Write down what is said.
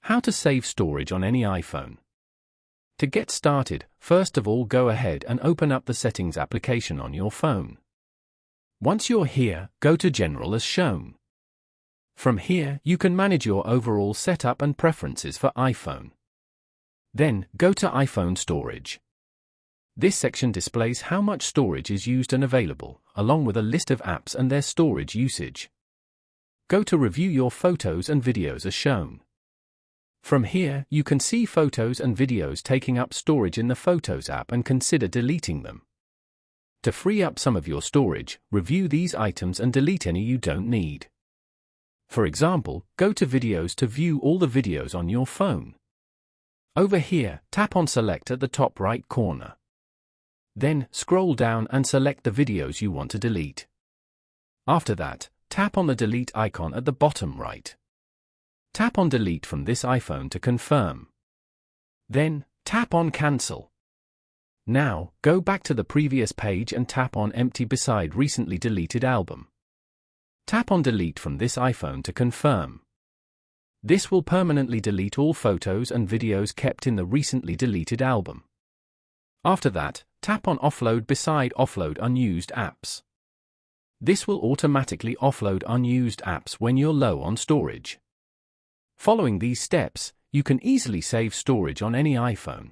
How to save storage on any iPhone. To get started, first of all go ahead and open up the Settings application on your phone. Once you're here, go to General as shown. From here, you can manage your overall setup and preferences for iPhone. Then, go to iPhone Storage. This section displays how much storage is used and available, along with a list of apps and their storage usage. Go to Review your photos and videos as shown. From here, you can see photos and videos taking up storage in the Photos app and consider deleting them. To free up some of your storage, review these items and delete any you don't need. For example, go to Videos to view all the videos on your phone. Over here, tap on Select at the top right corner. Then, scroll down and select the videos you want to delete. After that, tap on the Delete icon at the bottom right. Tap on Delete from this iPhone to confirm. Then, tap on Cancel. Now, go back to the previous page and tap on Empty beside Recently Deleted Album. Tap on Delete from this iPhone to confirm. This will permanently delete all photos and videos kept in the recently deleted album. After that, tap on Offload beside Offload Unused Apps. This will automatically offload unused apps when you're low on storage. Following these steps, you can easily save storage on any iPhone.